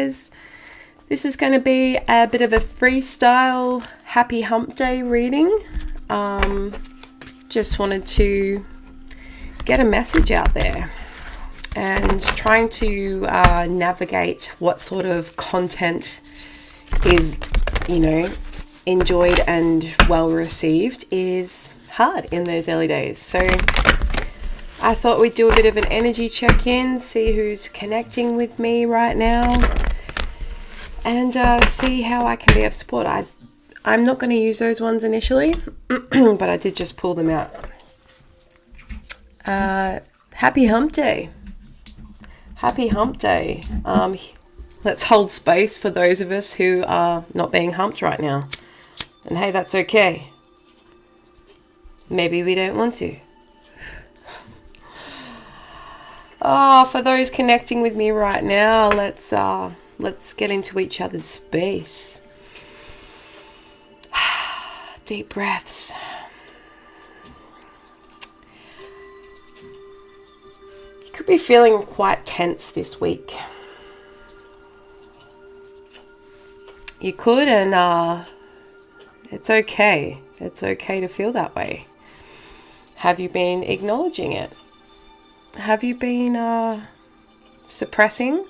This is going to be a bit of a freestyle happy hump day reading. Just wanted to get a message out there and trying to navigate what sort of content is, enjoyed and well received is hard in those early days. So I thought we'd do a bit of an energy check-in, see who's connecting with me right now, and see how I can be of support. I'm not going to use those ones initially, but I did just pull them out. Happy hump day. Happy hump day. Let's hold space for those of us who are not being humped right now. And hey, that's okay. Maybe we don't want to. Oh, for those connecting with me right now, let's get into each other's space. Deep breaths. You could be feeling quite tense this week. You could, and it's okay. It's okay to feel that way. Have you been acknowledging it? Have you been suppressing,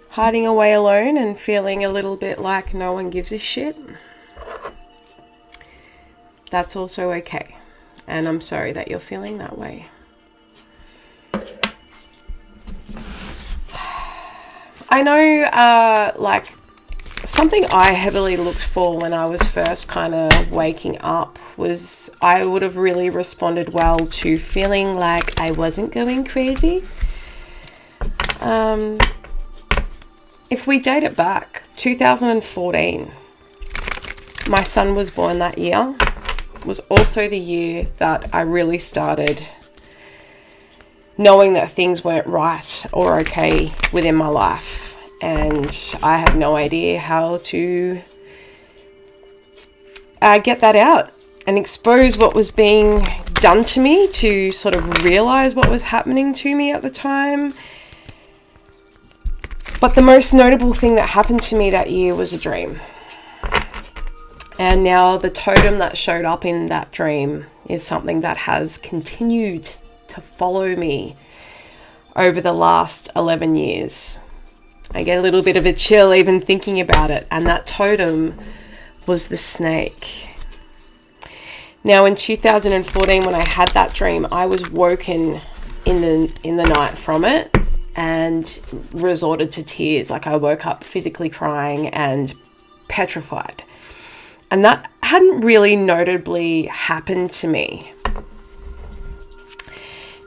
hiding away alone and feeling a little bit like no one gives a shit? That's also okay. And I'm sorry that you're feeling that way. I know, something I heavily looked for when I was first kind of waking up was I would have really responded well to feeling like I wasn't going crazy. If we date it back, 2014, my son was born that year. It was also the year that I really started knowing that things weren't right or okay within my life. And I had no idea how to get that out and expose what was being done to me, to sort of realize what was happening to me at the time. But the most notable thing that happened to me that year was a dream. And now the totem that showed up in that dream is something that has continued to follow me over the last 11 years. I get a little bit of a chill even thinking about it. And that totem was the snake. Now in 2014, when I had that dream, I was woken in the night from it and resorted to tears. Like, I woke up physically crying and petrified. And that hadn't really notably happened to me.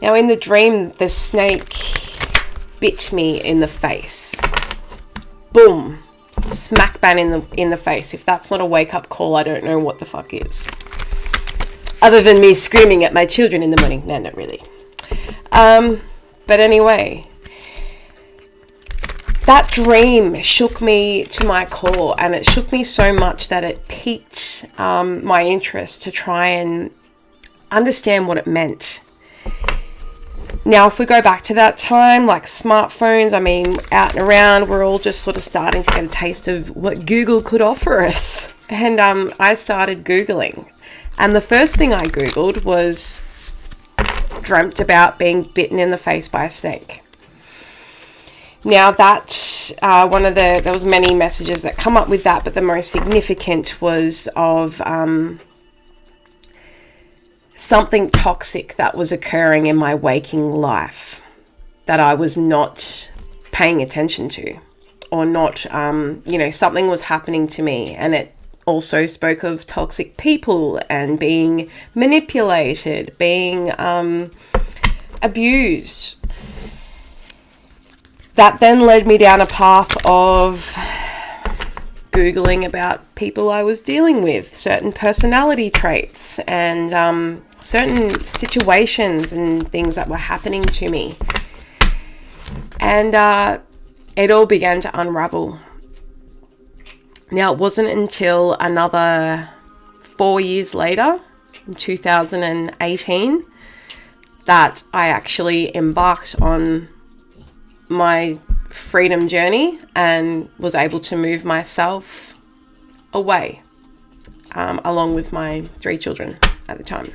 Now in the dream, the snake bit me in the face. Boom. Smack bang in the face. If that's not a wake-up call, I don't know what the fuck is. Other than me screaming at my children in the morning. No, not really. But anyway, that dream shook me to my core, and it shook me so much that it piqued my interest to try and understand what it meant. Now, if we go back to that time, like smartphones, out and around, we're all just sort of starting to get a taste of what Google could offer us. And I started Googling. And the first thing I Googled was dreamt about being bitten in the face by a snake. Now that, there was many messages that come up with that, but the most significant was of something toxic that was occurring in my waking life that I was not paying attention to, or not, something was happening to me. And it also spoke of toxic people and being manipulated, being abused. That then led me down a path of Googling about people I was dealing with, certain personality traits and certain situations and things that were happening to me. And it all began to unravel. Now, it wasn't until another 4 years later, in 2018, that I actually embarked on my freedom journey and was able to move myself away, along with my 3 children at the time.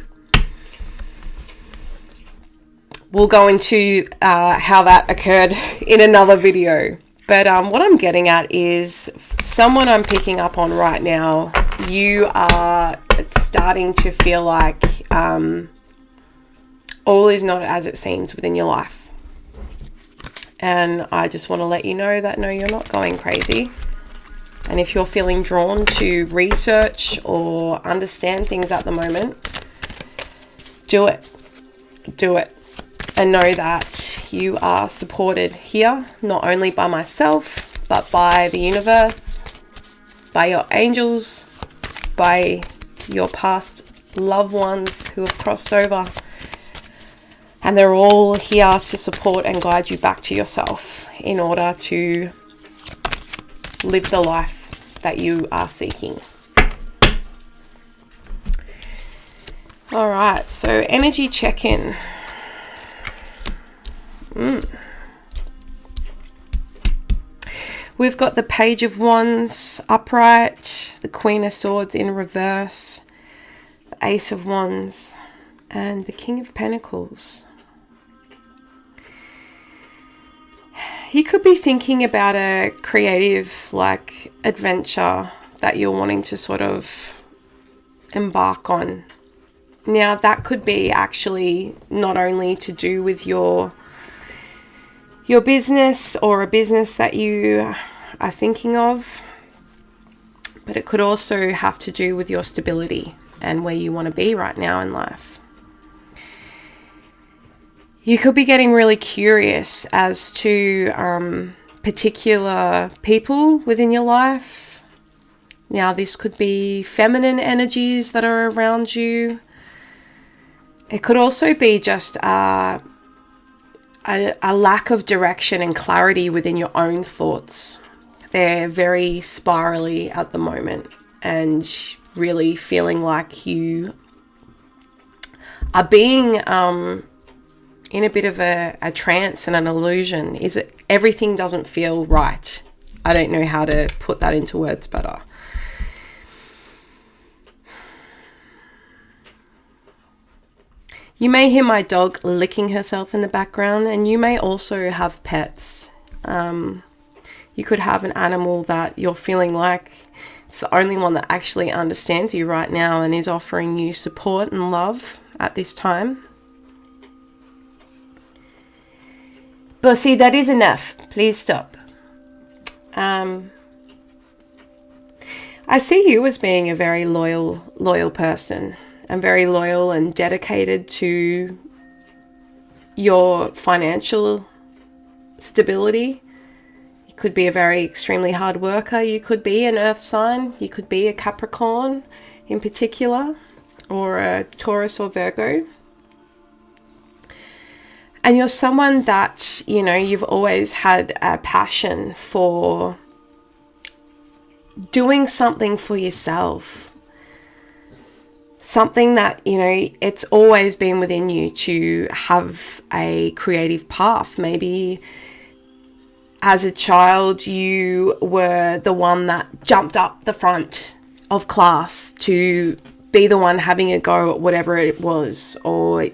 We'll go into how that occurred in another video. But what I'm getting at is someone I'm picking up on right now, you are starting to feel like all is not as it seems within your life. And I just want to let you know that no, you're not going crazy. And if you're feeling drawn to research or understand things at the moment, do it. Do it. And know that you are supported here, not only by myself, but by the universe, by your angels, by your past loved ones who have crossed over. And they're all here to support and guide you back to yourself in order to live the life that you are seeking. All right, so energy check-in. We've got the Page of Wands upright, the Queen of Swords in reverse, the Ace of Wands, and the King of Pentacles. You could be thinking about a creative, adventure that you're wanting to sort of embark on. Now, that could be actually not only to do with your business or a business that you are thinking of, but it could also have to do with your stability and where you want to be right now in life. You could be getting really curious as to particular people within your life. Now, this could be feminine energies that are around you. It could also be just a lack of direction and clarity within your own thoughts. They're very spirally at the moment and really feeling like you are being in a bit of a trance and an illusion. Everything doesn't feel right. I don't know how to put that into words better. You may hear my dog licking herself in the background, and you may also have pets. You could have an animal that you're feeling like it's the only one that actually understands you right now and is offering you support and love at this time. But see, that is enough. Please stop. I see you as being a very loyal person. And very loyal and dedicated to your financial stability. You could be a very extremely hard worker. You could be an earth sign. You could be a Capricorn in particular, or a Taurus or Virgo. And you're someone that, you've always had a passion for doing something for yourself. Something that, it's always been within you to have a creative path. Maybe as a child, you were the one that jumped up the front of class to be the one having a go at whatever it was, or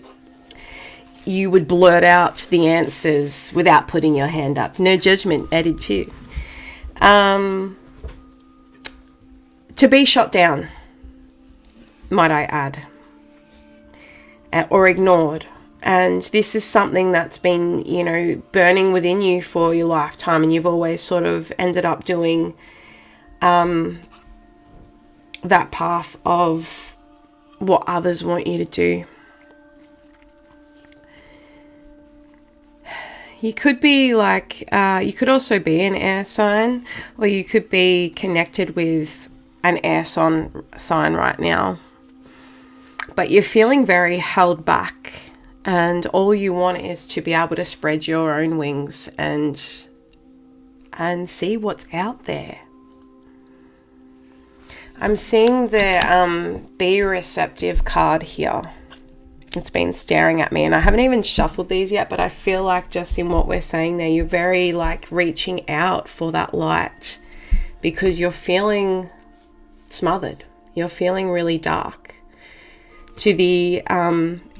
you would blurt out the answers without putting your hand up. No judgment added too. To be shot down, might I add, or ignored. And this is something that's been, burning within you for your lifetime, and you've always sort of ended up doing that path of what others want you to do. You could be you could also be an air sign, or you could be connected with an air sign right now. But you're feeling very held back, and all you want is to be able to spread your own wings and see what's out there. I'm seeing the Be Receptive card here. It's been staring at me, and I haven't even shuffled these yet, but I feel like just in what we're saying there, you're very like reaching out for that light because you're feeling smothered. You're feeling really dark. To the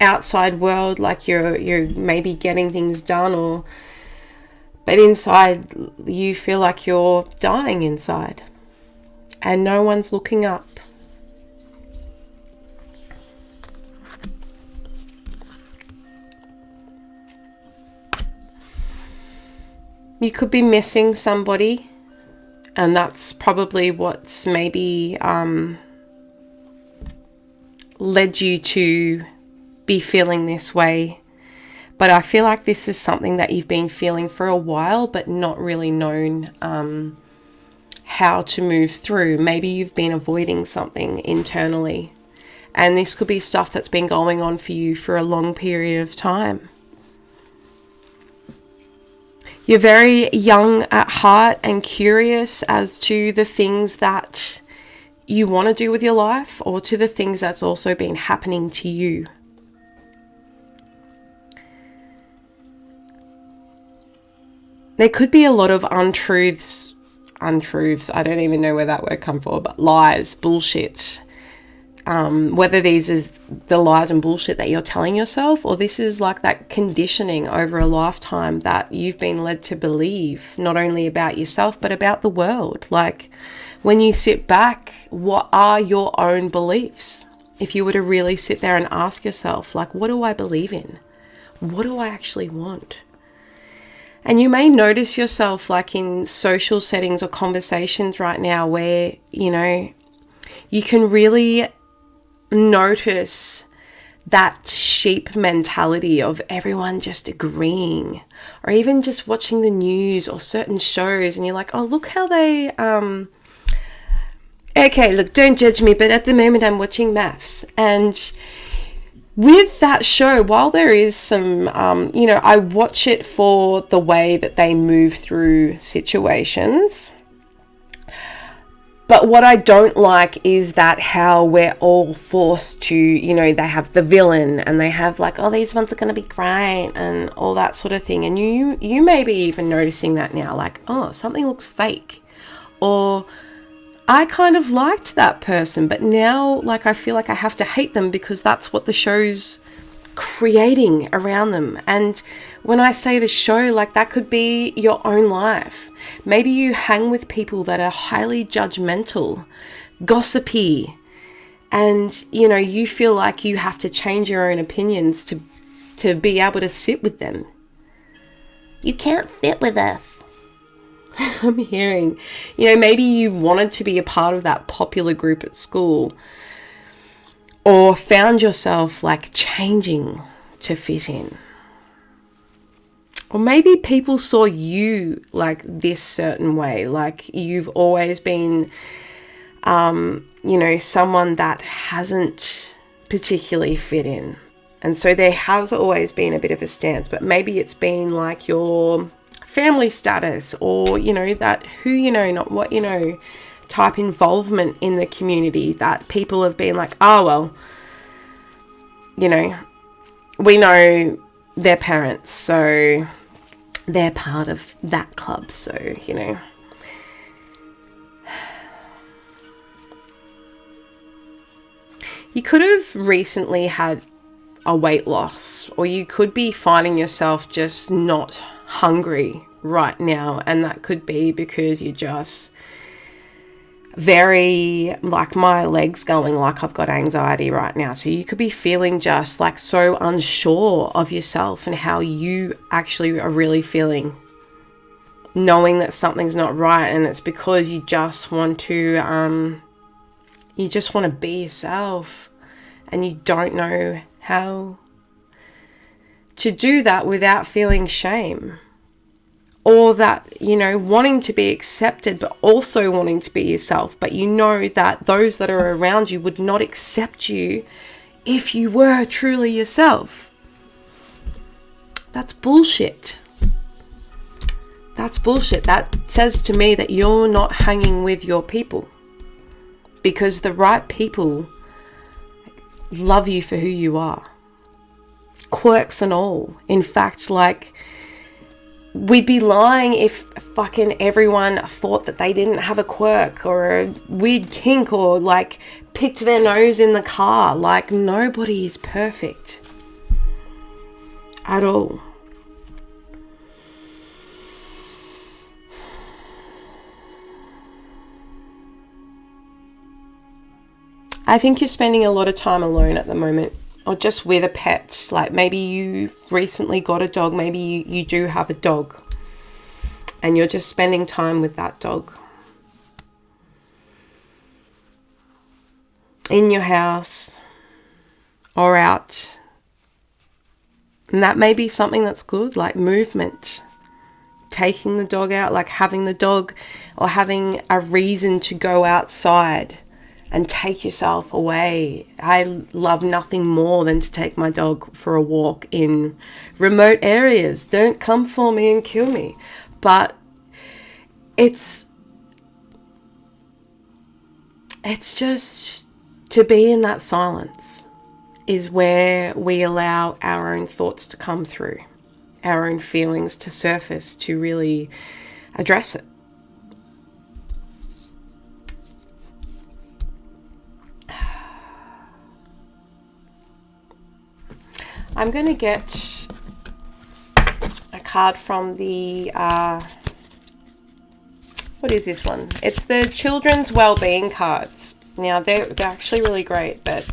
outside world, like you're maybe getting things done, but inside you feel like you're dying inside and no one's looking up. You could be missing somebody, and that's probably what's maybe led you to be feeling this way. But I feel like this is something that you've been feeling for a while, but not really known how to move through. Maybe you've been avoiding something internally, and this could be stuff that's been going on for you for a long period of time. You're very young at heart and curious as to the things that you want to do with your life, or to the things that's also been happening to you. There could be a lot of untruths, I don't even know where that word comes from, but lies, bullshit. Whether these is the lies and bullshit that you're telling yourself, or this is like that conditioning over a lifetime that you've been led to believe, not only about yourself, but about the world. Like when you sit back, what are your own beliefs? If you were to really sit there and ask yourself, like, what do I believe in? What do I actually want? And you may notice yourself like in social settings or conversations right now where, you know, you can really notice that sheep mentality of everyone just agreeing, or even just watching the news or certain shows and you're like, oh, look how they okay, look, don't judge me, but at the moment I'm watching maths. And with that show, while there is some I watch it for the way that they move through situations. But what I don't like is that how we're all forced to, they have the villain and they have like, oh, these ones are going to be great and all that sort of thing. And you may be even noticing that now, like, oh, something looks fake. Or I kind of liked that person, but now like I feel like I have to hate them because that's what the show's creating around them. And when I say the show, like that could be your own life. Maybe you hang with people that are highly judgmental, gossipy, and you feel like you have to change your own opinions to be able to sit with them. You can't sit with us. I'm hearing, maybe you wanted to be a part of that popular group at school, or found yourself like changing to fit in. Or maybe people saw you like this certain way, like you've always been, someone that hasn't particularly fit in. And so there has always been a bit of a stance, but maybe it's been like your family status or, that who not what type involvement in the community that people have been like, oh, well, we know their parents, so they're part of that club, so, You could have recently had a weight loss, or you could be finding yourself just not hungry right now, and that could be because you're just very, like my legs going like I've got anxiety right now. So you could be feeling just like so unsure of yourself and how you actually are really feeling, knowing that something's not right, and it's because you just want to be yourself, and you don't know how to do that without feeling shame. Or that, wanting to be accepted, but also wanting to be yourself. But that those that are around you would not accept you if you were truly yourself. That's bullshit. That's bullshit. That says to me that you're not hanging with your people. Because the right people love you for who you are. quirks and all. In fact, like, we'd be lying if fucking everyone thought that they didn't have a quirk or a weird kink or like picked their nose in the car. Like, nobody is perfect at all. I think you're spending a lot of time alone at the moment, or just with a pet. Like, maybe you recently got a dog, maybe you do have a dog, and you're just spending time with that dog. In your house or out. And that may be something that's good, like movement. Taking the dog out, like having the dog or having a reason to go outside and take yourself away. I love nothing more than to take my dog for a walk in remote areas. Don't come for me and kill me. But it's just to be in that silence is where we allow our own thoughts to come through, our own feelings to surface, to really address it. I'm going to get a card from the, what is this one? It's the Children's Wellbeing cards. Now, they're actually really great, but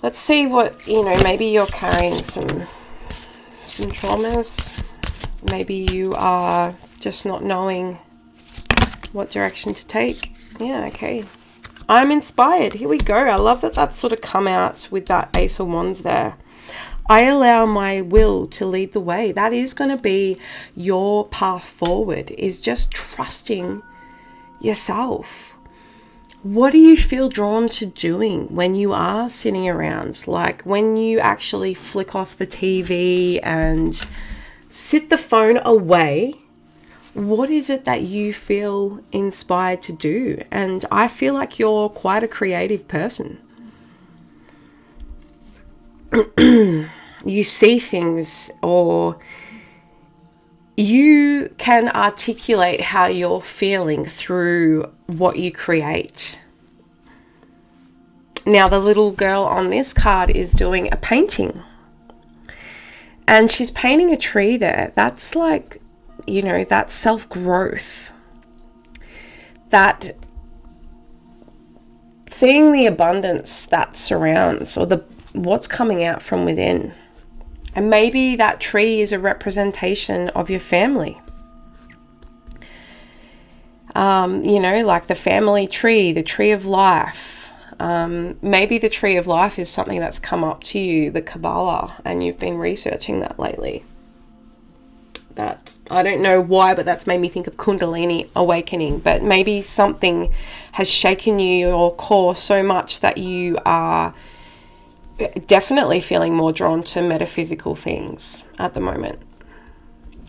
let's see what, maybe you're carrying some traumas. Maybe you are just not knowing what direction to take. Yeah, okay. I'm inspired. Here we go. I love that that's sort of come out with that Ace of Wands there. I allow my will to lead the way. That is going to be your path forward, is just trusting yourself. What do you feel drawn to doing when you are sitting around? Like when you actually flick off the TV and sit the phone away, what is it that you feel inspired to do? And I feel like you're quite a creative person. You see things, or you can articulate how you're feeling through what you create. Now, the little girl on this card is doing a painting, and she's painting a tree there. That's like, that self-growth, that seeing the abundance that surrounds, or what's coming out from within. And maybe that tree is a representation of your family. Like the family tree, the tree of life. Maybe the tree of life is something that's come up to you, the Kabbalah, and you've been researching that lately. That, I don't know why, but that's made me think of Kundalini awakening. But maybe something has shaken your core so much that you are definitely feeling more drawn to metaphysical things at the moment.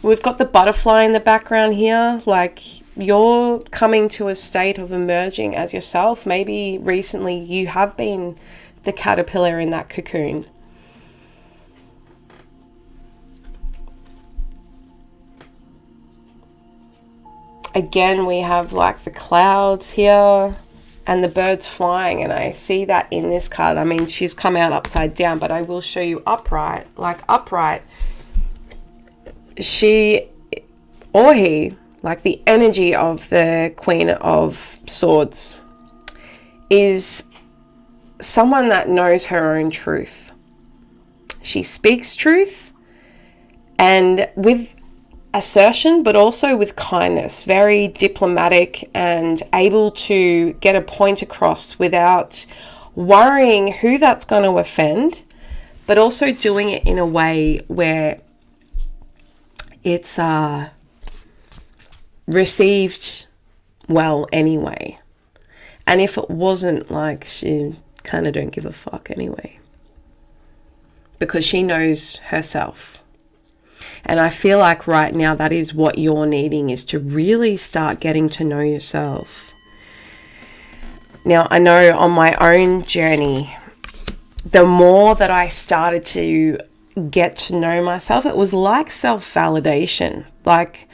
We've got the butterfly in the background here. Like, you're coming to a state of emerging as yourself. Maybe recently you have been the caterpillar in that cocoon. Again, we have like the clouds here and the birds flying, and I see that in this card. I mean, she's come out upside down, but I will show you upright. Like upright, she or he, like the energy of the Queen of Swords, is someone that knows her own truth. She speaks truth, and with assertion, but also with kindness, very diplomatic and able to get a point across without worrying who that's going to offend, but also doing it in a way where it's received well anyway. And if it wasn't, like, she kind of don't give a fuck anyway, because she knows herself. And I feel like right now that is what you're needing, is to really start getting to know yourself. Now, I know on my own journey, the more that I started to get to know myself, it was like self-validation. Like,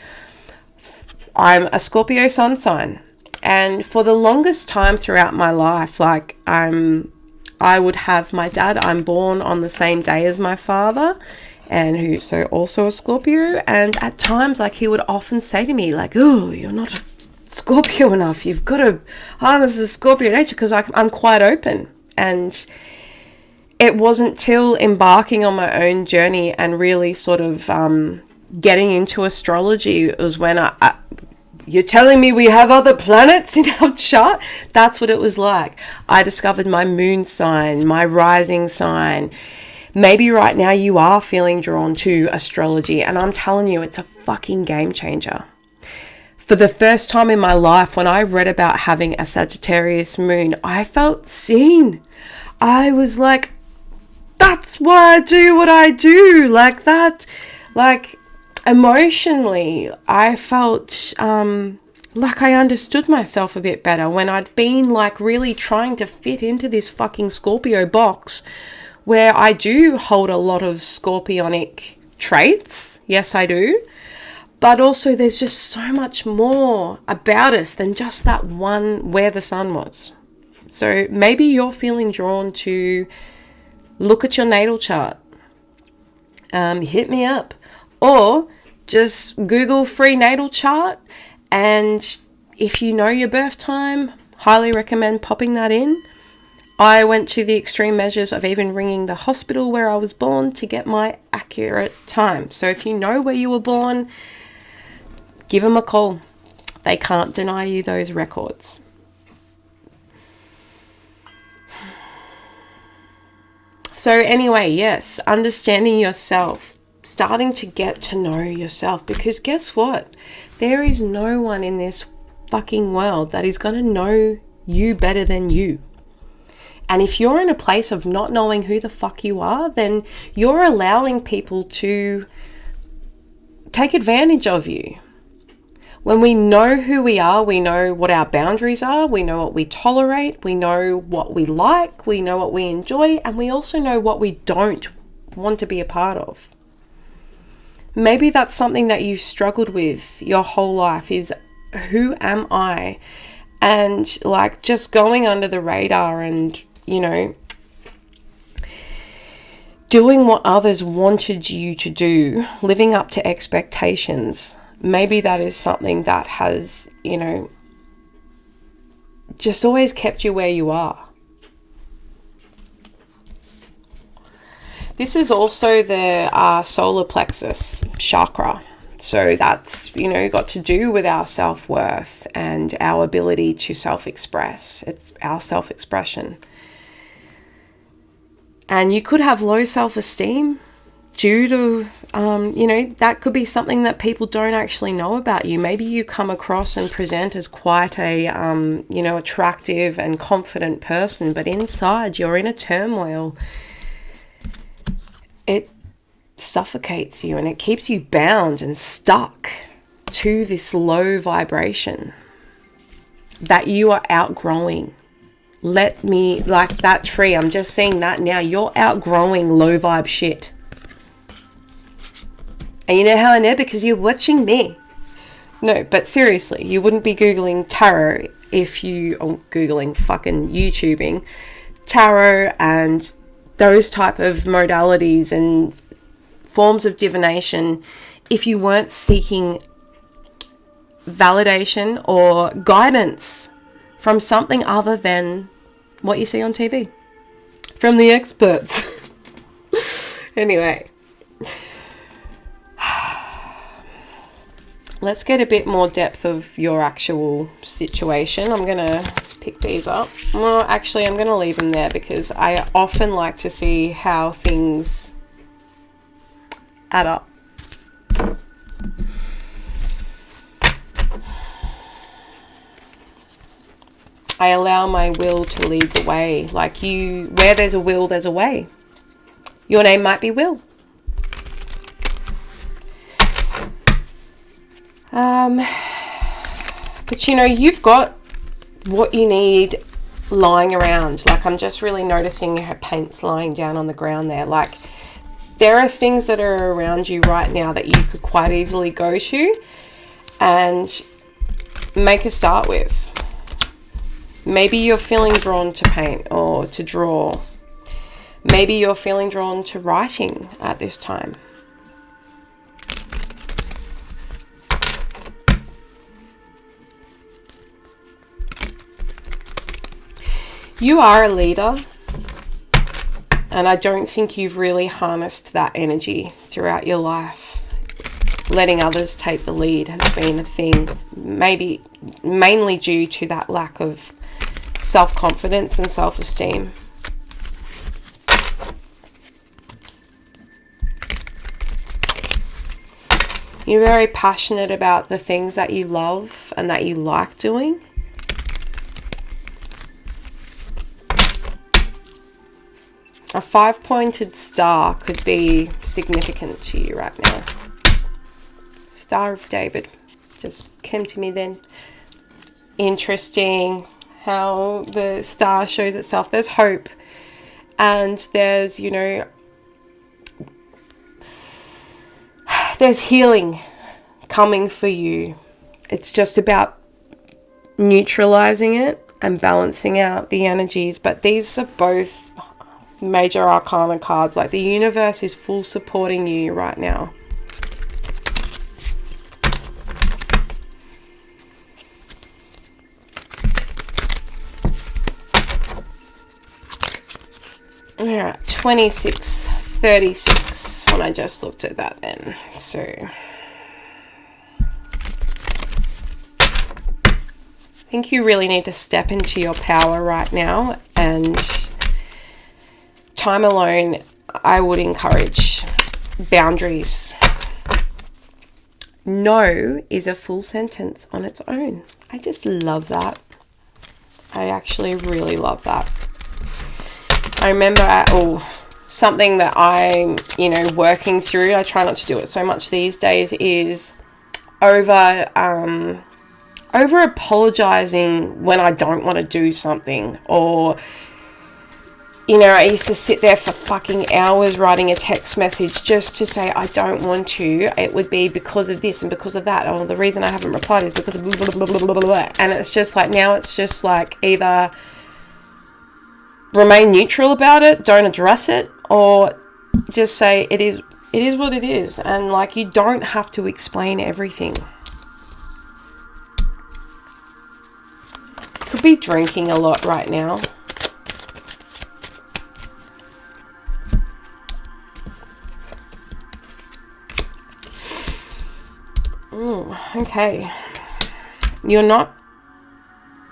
I'm a Scorpio sun sign, and for the longest time throughout my life, like, I would have my dad, I'm born on the same day as my father, and who's so also a Scorpio, and at times, like, he would often say to me, like, oh, you're not a Scorpio enough, you've got to harness the Scorpio nature, because I'm quite open. And it wasn't till embarking on my own journey and really sort of getting into astrology, it was when you're telling me we have other planets in our chart? That's what it was like. I discovered my moon sign, my rising sign. Maybe right now you are feeling drawn to astrology, and I'm telling you, it's a fucking game changer. For the first time in my life, when I read about having a Sagittarius moon, I felt seen. I was like, that's why I do what I do. Like that, like, emotionally, I felt like I understood myself a bit better when I'd been like really trying to fit into this fucking Scorpio box, where I do hold a lot of scorpionic traits. Yes, I do. But also there's just so much more about us than just that one where the sun was. So maybe you're feeling drawn to look at your natal chart. Hit me up. Or just Google free natal chart, and if you know your birth time, highly recommend popping that in. I went to the extreme measures of even ringing the hospital where I was born to get my accurate time. So if you know where you were born, give them a call. They can't deny you those records. So anyway, yes, understanding yourself, starting to get to know yourself, because guess what? There is no one in this fucking world that is going to know you better than you. And if you're in a place of not knowing who the fuck you are, then you're allowing people to take advantage of you. When we know who we are, we know what our boundaries are, we know what we tolerate, we know what we like, we know what we enjoy, and we also know what we don't want to be a part of. Maybe that's something that you've struggled with your whole life, is who am I? And like just going under the radar and, you know, doing what others wanted you to do, living up to expectations. Maybe that is something that has, you know, just always kept you where you are. This is also the solar plexus chakra. So that's, you know, got to do with our self-worth and our ability to self-express. It's our self-expression. And you could have low self-esteem due to, you know, that could be something that people don't actually know about you. Maybe you come across and present as quite a, you know, attractive and confident person, but inside you're in a turmoil. It suffocates you and it keeps you bound and stuck to this low vibration that you are outgrowing. Let me, like that tree, I'm just seeing that now. You're outgrowing low vibe shit. And you know how I know? Because you're watching me. No, but seriously, you wouldn't be Googling tarot if you, or Googling, fucking YouTubing tarot and those type of modalities and forms of divination if you weren't seeking validation or guidance from something other than what you see on TV from the experts. Anyway, let's get a bit more depth of your actual situation. I'm going to pick these up. Well, actually, I'm going to leave them there because I often like to see how things add up. I allow my will to lead the way. Like you, where there's a will, there's a way. Your name might be Will. But you know, you've got what you need lying around. Like, I'm just really noticing her paint's lying down on the ground there. Like, there are things that are around you right now that you could quite easily go to and make a start with. Maybe you're feeling drawn to paint or to draw. Maybe you're feeling drawn to writing at this time. You are a leader, and I don't think you've really harnessed that energy throughout your life. Letting others take the lead has been a thing, maybe mainly due to that lack of self-confidence and self-esteem. You're very passionate about the things that you love and that you like doing. A 5-pointed star could be significant to you right now. Star of David just came to me then. Interesting how the star shows itself. There's hope, and there's, you know, there's healing coming for you. It's just about neutralizing it and balancing out the energies. But these are both major arcana cards. Like, the universe is full supporting you right now. Alright, 2636 when I just looked at that then. So I think you really need to step into your power right now, and time alone, I would encourage boundaries. No is a full sentence on its own. I just love that. I actually really love that. I remember something that I'm, you know, working through. I try not to do it so much these days, is over apologizing when I don't want to do something. Or, you know, I used to sit there for fucking hours writing a text message just to say I don't want to. It would be because of this and because of that. Oh, the reason I haven't replied is because of blah, blah, blah, blah, blah, blah. And it's just like, now it's just like, either remain neutral about it, don't address it, or just say it is what it is. And like, you don't have to explain everything. Could be drinking a lot right now. Okay. You're not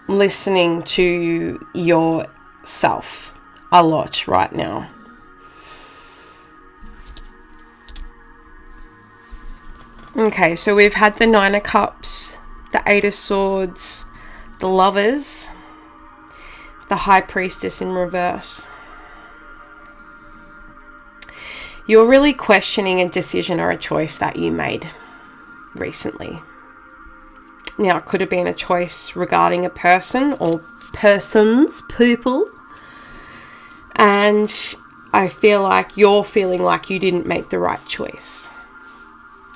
listening to yourself a lot right now. Okay, so we've had the Nine of Cups, the Eight of Swords, the Lovers, the High Priestess in reverse. You're really questioning a decision or a choice that you made recently. Now, it could have been a choice regarding a person or persons, people. And I feel like you're feeling like you didn't make the right choice.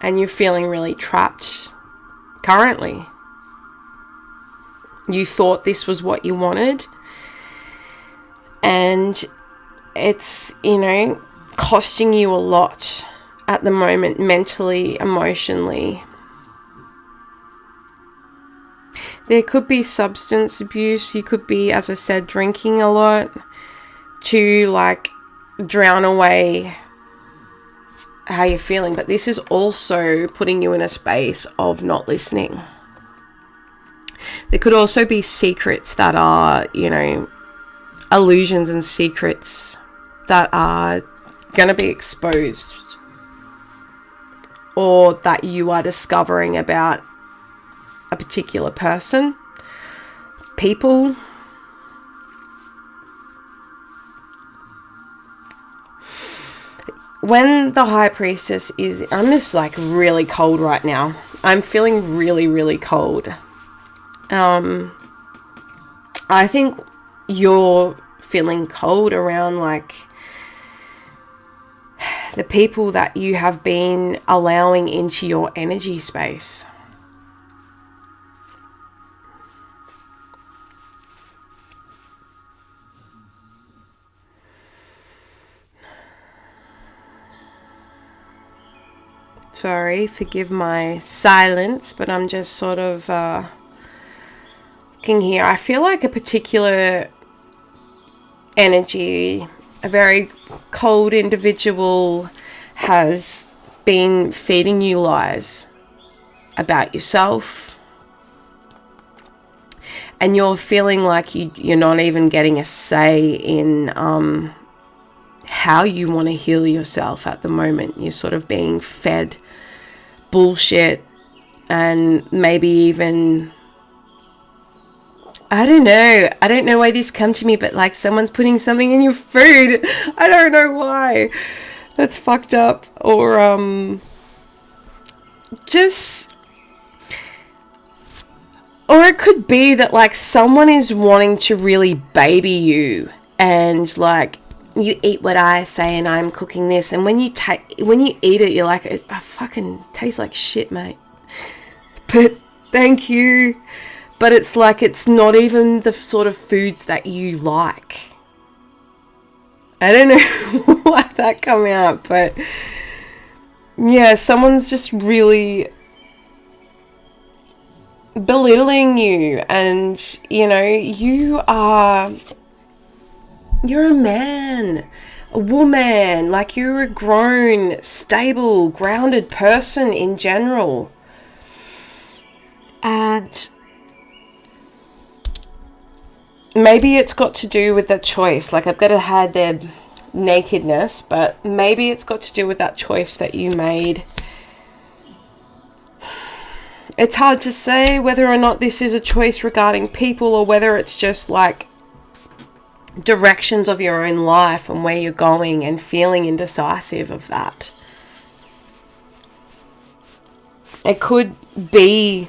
And you're feeling really trapped currently. You thought this was what you wanted. And it's, you know, costing you a lot at the moment, mentally, emotionally. There could be substance abuse. You could be, as I said, drinking a lot to like drown away how you're feeling. But this is also putting you in a space of not listening. There could also be secrets that are, you know, illusions and secrets that are going to be exposed, or that you are discovering about a particular person, people. When the High Priestess is, I'm just like really cold right now. I'm feeling really, really cold. I think you're feeling cold around like the people that you have been allowing into your energy space. Sorry, forgive my silence, but I'm just sort of looking here. I feel like a particular energy, a very cold individual, has been feeding you lies about yourself, and you're feeling like you're not even getting a say in how you want to heal yourself at the moment. You're sort of being fed bullshit, and maybe even, I don't know why this come to me, but like someone's putting something in your food. I don't know why. That's fucked up. Or or it could be that like someone is wanting to really baby you, and like you eat what I say and I'm cooking this, and when you eat it, you're like, it fucking tastes like shit, mate, but thank you. But it's like, it's not even the sort of foods that you like. I don't know why that come out, but yeah, someone's just really belittling you, and you know, you're a man, a woman, like you're a grown, stable, grounded person in general. And maybe it's got to do with that choice. Like, I've got to hide their nakedness, but maybe it's got to do with that choice that you made. It's hard to say whether or not this is a choice regarding people, or whether it's just like directions of your own life and where you're going, and feeling indecisive of that. It could be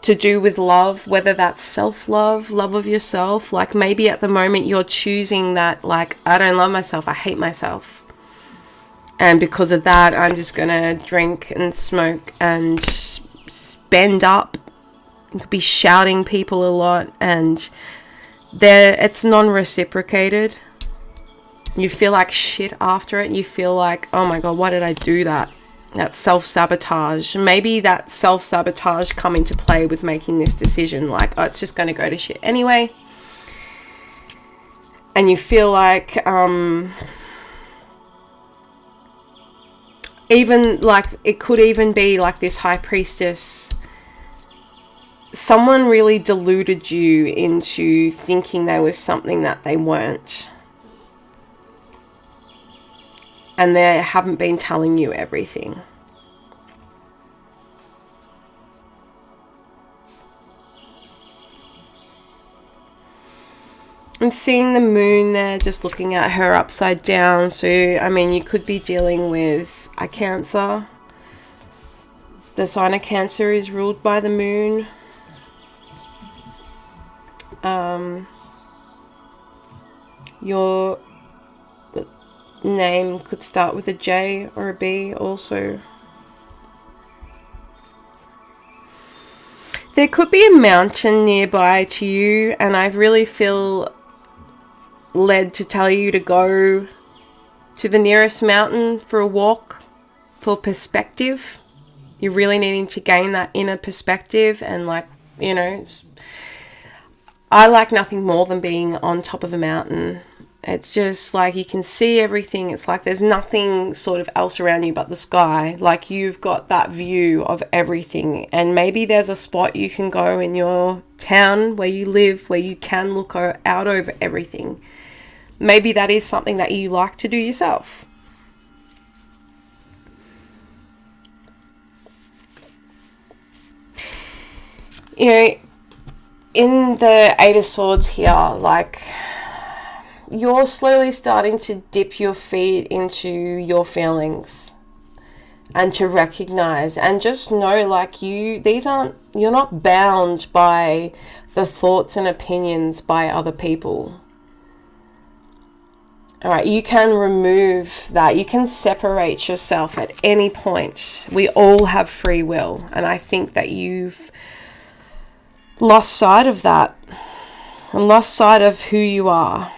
to do with love, whether that's self-love, love of yourself. Like maybe at the moment you're choosing that, like, I don't love myself, I hate myself, and because of that I'm just gonna drink and smoke and spend up. You could be shouting people a lot, and it's non-reciprocated. You feel like shit after it. You feel like, oh my god, why did I do that? That self-sabotage. Maybe that self-sabotage come into play with making this decision, like, oh, it's just going to go to shit anyway. And you feel like even like it could even be like this high priestess. Someone really deluded you into thinking they was something that they weren't. And they haven't been telling you everything. I'm seeing the moon there, just looking at her upside down. So, I mean, you could be dealing with a Cancer. The sign of Cancer is ruled by the moon. Your name could start with a J or a B also. There could be a mountain nearby to you, and I really feel led to tell you to go to the nearest mountain for a walk, for perspective. You're really needing to gain that inner perspective, and like, you know, I like nothing more than being on top of a mountain. It's just like you can see everything. It's like there's nothing sort of else around you but the sky. Like you've got that view of everything. And maybe there's a spot you can go in your town where you live where you can look out over everything. Maybe that is something that you like to do yourself. You know, in the Eight of Swords here, like, you're slowly starting to dip your feet into your feelings. and to recognize and just know, like, you're not bound by the thoughts and opinions by other people. All right, you can remove that. You can separate yourself at any point. We all have free will, and I think that you've lost sight of that and lost sight of who you are.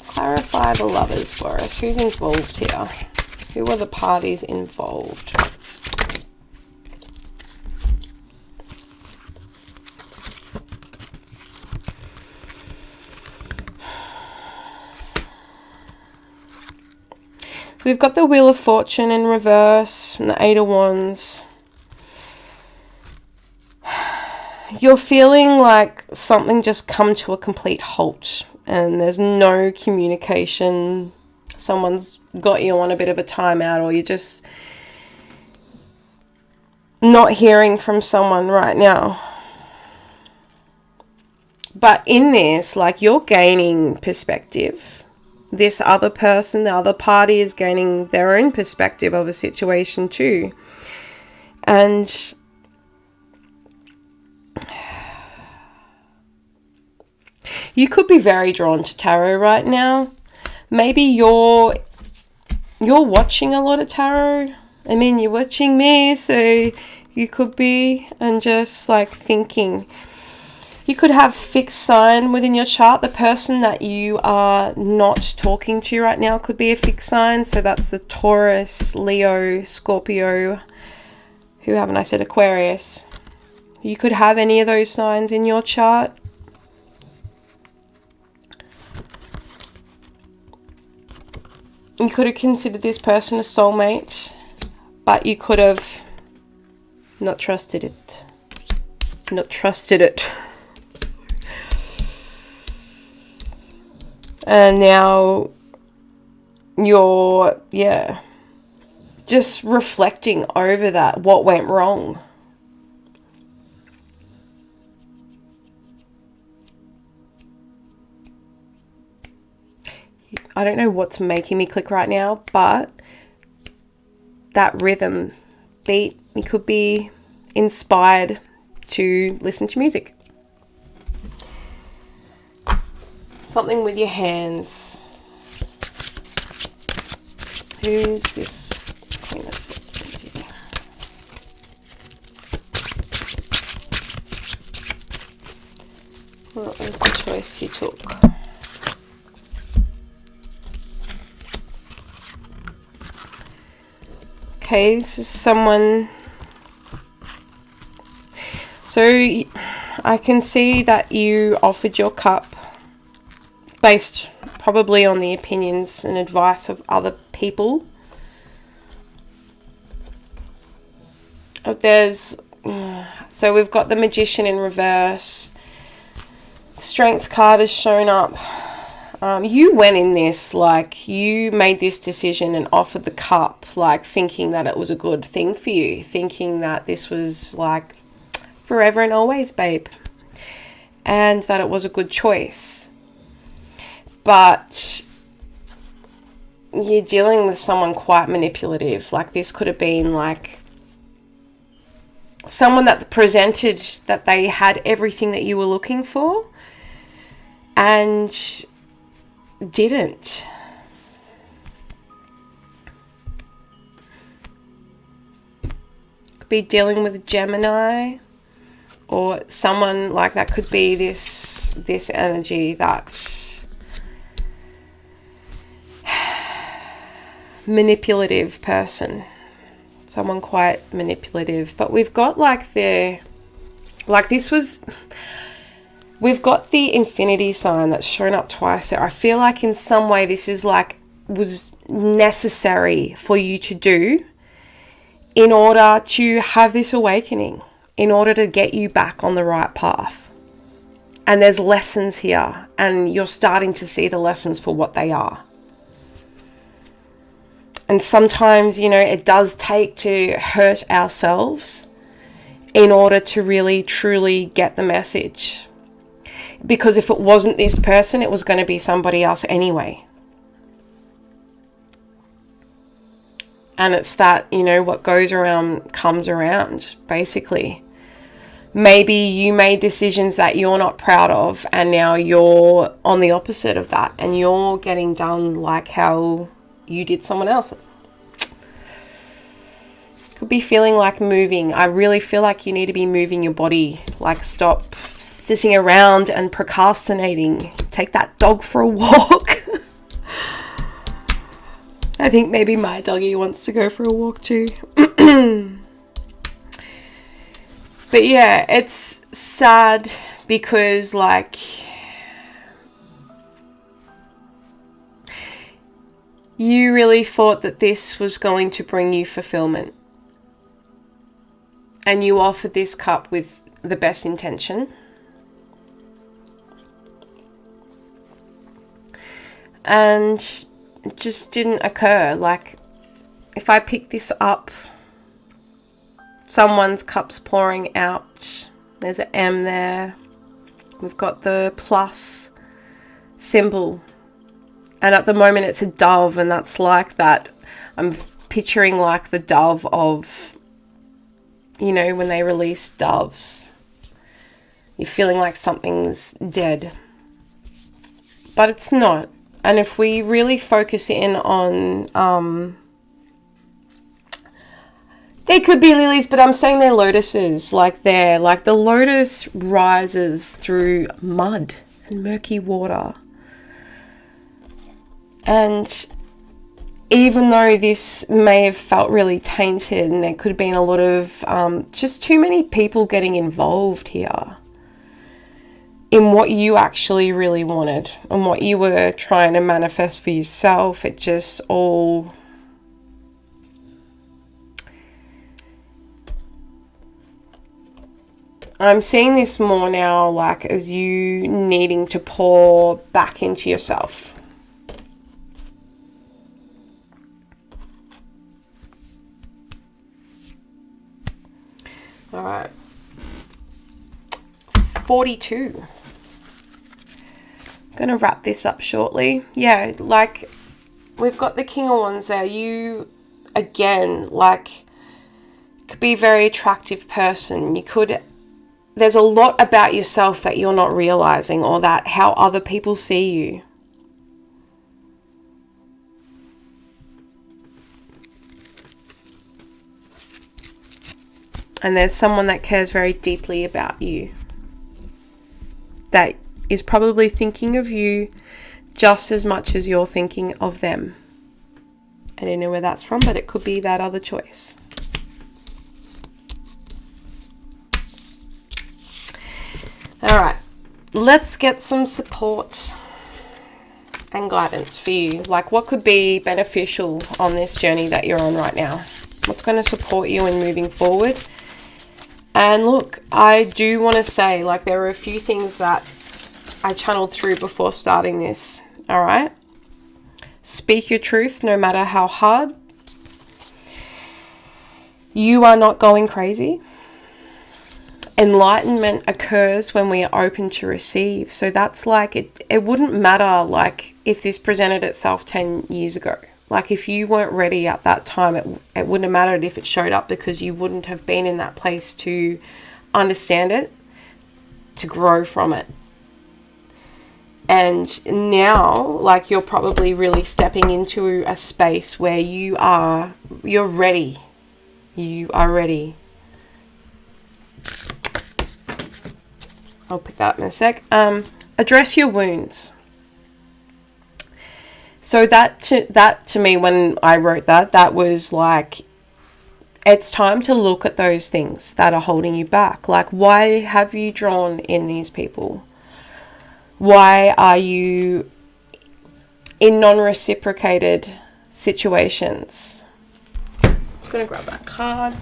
Clarify the lovers for us. Who's involved here? Who are the parties involved? So we've got the Wheel of Fortune in reverse and the Eight of Wands. You're feeling like something just come to a complete halt and there's no communication. Someone's got you on a bit of a timeout, or you're just not hearing from someone right now. But in this, like, you're gaining perspective. This other person, the other party, is gaining their own perspective of a situation too. And you could be very drawn to tarot right now. Maybe you're watching a lot of tarot. I mean, you're watching me, so you could be, and just like thinking. You could have fixed sign within your chart. The person that you are not talking to right now could be a fixed sign. So that's the Taurus, Leo, Scorpio. Who haven't I said? Aquarius. You could have any of those signs in your chart. You could have considered this person a soulmate, but you could have not trusted it. Not trusted it. And now you're, just reflecting over that, what went wrong. I don't know what's making me click right now, but that rhythm, beat, you could be inspired to listen to music. Something with your hands. Who's this Queen of Swords here? What was the choice you took? Okay, this is someone. So I can see that you offered your cup based probably on the opinions and advice of other people. So we've got the Magician in reverse. Strength card has shown up. You went in this, like, you made this decision and offered the cup, like, thinking that it was a good thing for you, thinking that this was like forever and always, babe, and that it was a good choice. But you're dealing with someone quite manipulative. Like, this could have been like someone that presented that they had everything that you were looking for and didn't. Could be dealing with Gemini, or someone like that. Could be this energy that manipulative person, someone quite manipulative. But we've got we've got the infinity sign that's shown up twice there. I feel like in some way this is like was necessary for you to do in order to have this awakening, in order to get you back on the right path. And there's lessons here, and you're starting to see the lessons for what they are. And sometimes, it does take to hurt ourselves in order to really truly get the message. Because if it wasn't this person, it was going to be somebody else anyway. And it's that, you know, what goes around comes around, basically. Maybe you made decisions that you're not proud of, and now you're on the opposite of that, and you're getting done like how you did someone else. Could be feeling like moving. I really feel like you need to be moving your body. Like, stop sitting around and procrastinating. Take that dog for a walk. I think maybe my doggy wants to go for a walk too. But yeah, it's sad because, like, you really thought that this was going to bring you fulfillment. And you offered this cup with the best intention. And it just didn't occur. Like, if I pick this up, someone's cup's pouring out. There's an M there. We've got the plus symbol. And at the moment it's a dove, and that's like that. I'm picturing like the dove of, you know, when they release doves. You're feeling like something's dead. But it's not. And if we really focus in on, they could be lilies, but I'm saying they're lotuses. Like the lotus rises through mud and murky water. And even though this may have felt really tainted, and there could have been a lot of just too many people getting involved here in what you actually really wanted and what you were trying to manifest for yourself, it just all... I'm seeing this more now like as you needing to pour back into yourself. All right. 42. I'm going to wrap this up shortly. Yeah, like we've got the King of Wands there. You, again, like, could be a very attractive person. You could... There's a lot about yourself that you're not realizing, or that how other people see you. And there's someone that cares very deeply about you, that is probably thinking of you just as much as you're thinking of them. I don't know where that's from, but it could be that other choice. All right, let's get some support and guidance for you. Like, what could be beneficial on this journey that you're on right now? What's going to support you in moving forward? And look, I do want to say, like, there were a few things that I channeled through before starting this. All right. Speak your truth, no matter how hard. You are not going crazy. Enlightenment occurs when we are open to receive. So that's like, it wouldn't matter like if this presented itself 10 years ago. Like if you weren't ready at that time, it wouldn't have mattered if it showed up, because you wouldn't have been in that place to understand it, to grow from it. And now, like, you're probably really stepping into a space where you're ready. You are ready. I'll pick that up in a sec. Address your wounds. So that to me, when I wrote that was like, it's time to look at those things that are holding you back. Like, why have you drawn in these people? Why are you in non-reciprocated situations? I'm just going to grab that card.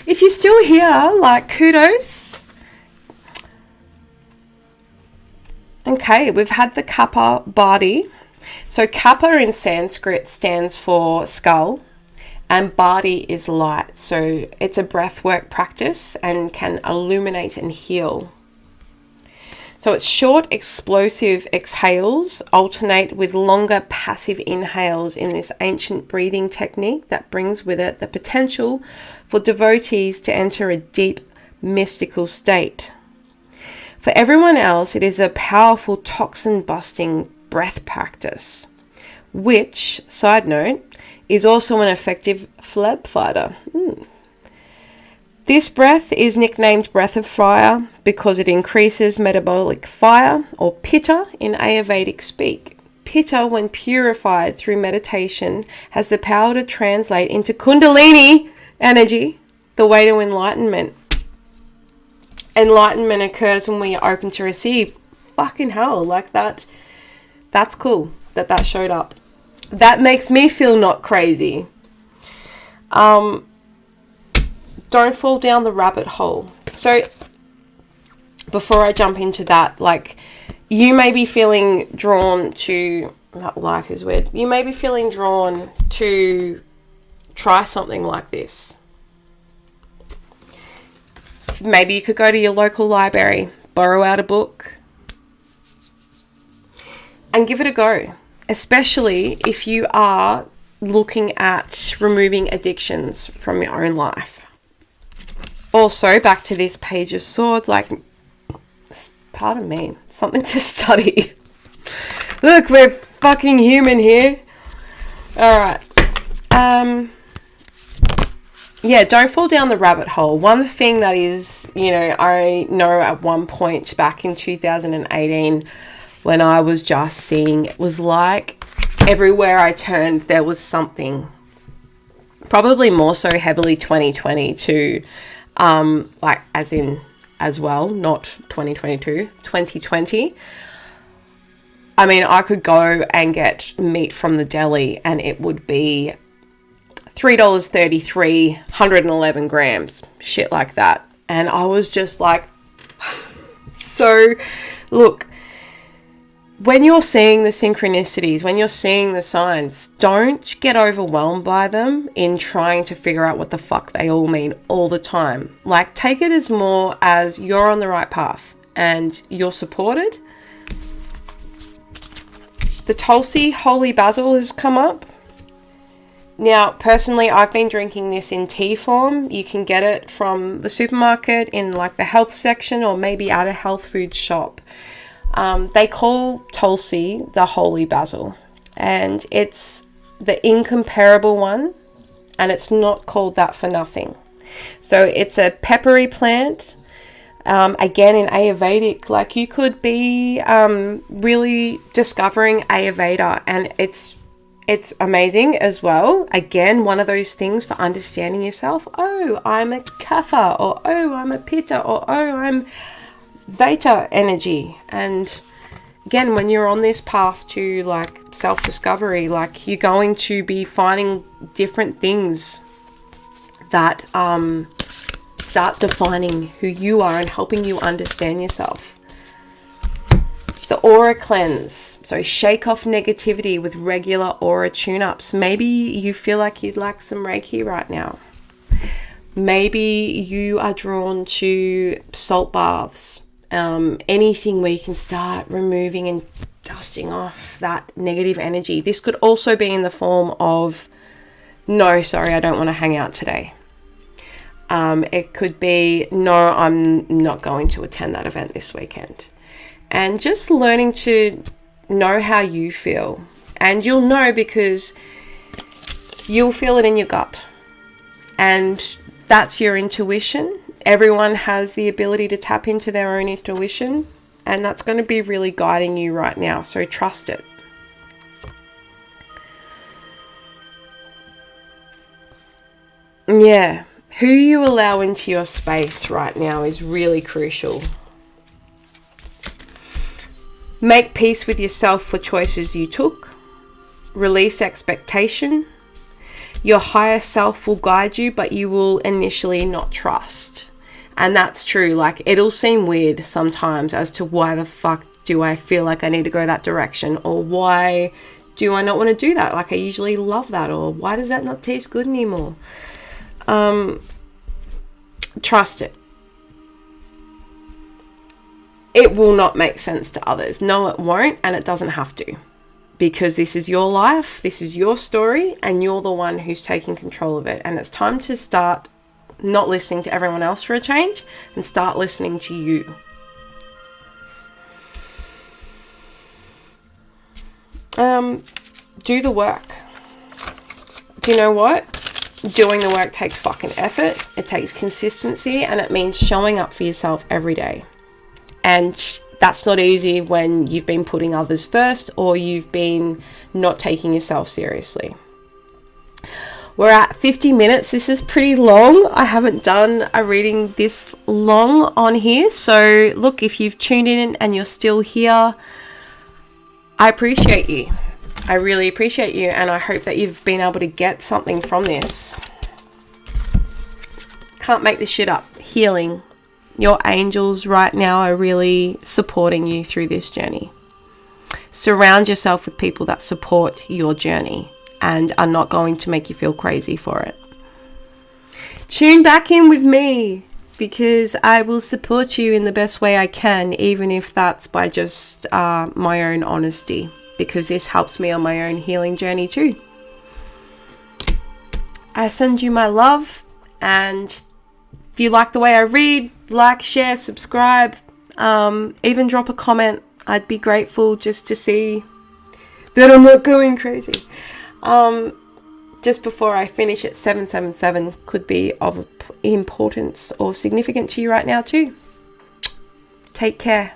If you're still here, like, kudos. Okay, we've had the Kappa Badi. So Kappa in Sanskrit stands for skull, And Badi is light. So it's a breathwork practice and can illuminate and heal. So it's short, explosive exhales alternate with longer passive inhales in this ancient breathing technique that brings with it the potential for devotees to enter a deep mystical state. For everyone else, it is a powerful toxin-busting breath practice, which, side note, is also an effective flab fighter. This breath is nicknamed breath of fire because it increases metabolic fire, or pitta in Ayurvedic speak. Pitta, when purified through meditation, has the power to translate into Kundalini energy, the way to enlightenment. Enlightenment occurs when we are open to receive. Fucking hell, like that. That's cool that showed up. That makes me feel not crazy. Don't fall down the rabbit hole. So before I jump into that, like, you may be feeling drawn to, that light is weird. You may be feeling drawn to try something like this. Maybe you could go to your local library, borrow out a book, and give it a go. Especially if you are looking at removing addictions from your own life. Also, back to this Page of Swords, like, pardon me, something to study. Look, we're fucking human here. Alright. Yeah, don't fall down the rabbit hole. One thing that is, I know at one point back in 2018, when I was just seeing, it was like everywhere I turned, there was something. Probably more so heavily 2020 too. Like as well, not 2022, 2020. I mean, I could go and get meat from the deli and it would be $3.33, 111 grams, shit like that. And I was just like, so look, when you're seeing the synchronicities, when you're seeing the signs, don't get overwhelmed by them in trying to figure out what the fuck they all mean all the time. Like, take it as more as you're on the right path and you're supported. The Tulsi Holy Basil has come up. Now, personally, I've been drinking this in tea form. You can get it from the supermarket in like the health section or maybe at a health food shop. They call Tulsi the Holy Basil, and it's the incomparable one, and it's not called that for nothing. So it's a peppery plant. Again, in Ayurvedic, like, you could be really discovering Ayurveda, and it's amazing as well. Again, one of those things for understanding yourself. Oh, I'm a Kapha, or oh, I'm a Pitta, or oh, I'm Vata energy. And again, when you're on this path to like self-discovery, like, you're going to be finding different things that start defining who you are and helping you understand yourself. The aura cleanse. So shake off negativity with regular aura tune-ups. Maybe you feel like you'd like some Reiki right now. Maybe you are drawn to salt baths. Anything where you can start removing and dusting off that negative energy. This could also be in the form of, no, sorry, I don't want to hang out today. It could be, no, I'm not going to attend that event this weekend. And just learning to know how you feel. And you'll know because you'll feel it in your gut. And that's your intuition. Everyone has the ability to tap into their own intuition, and that's going to be really guiding you right now. So trust it. Yeah, who you allow into your space right now is really crucial. Make peace with yourself for choices you took. Release expectation. Your higher self will guide you, but you will initially not trust. And that's true. Like, it'll seem weird sometimes as to why the fuck do I feel like I need to go that direction, or why Do I not want to do that? Like, I usually love that. Or why does that not taste good anymore? Trust it. It will not make sense to others. No, it won't, and it doesn't have to. Because this is your life, this is your story, and you're the one who's taking control of it. And it's time to start not listening to everyone else for a change and start listening to you. Do the work. Do you know what? Doing the work takes fucking effort. It takes consistency, and it means showing up for yourself every day. And that's not easy when you've been putting others first or you've been not taking yourself seriously. We're at 50 minutes. This is pretty long. I haven't done a reading this long on here. So look, if you've tuned in and you're still here, I appreciate you. I really appreciate you. And I hope that you've been able to get something from this. Can't make this shit up. Healing. Your angels right now are really supporting you through this journey. Surround yourself with people that support your journey and are not going to make you feel crazy for it. Tune back in with me, because I will support you in the best way I can, even if that's by just my own honesty, because this helps me on my own healing journey too. I send you my love, and if you like the way I read, like, share, subscribe, even drop a comment. I'd be grateful just to see that I'm not going crazy. Just before I finish at 777 could be of importance or significant to you right now too. Take care.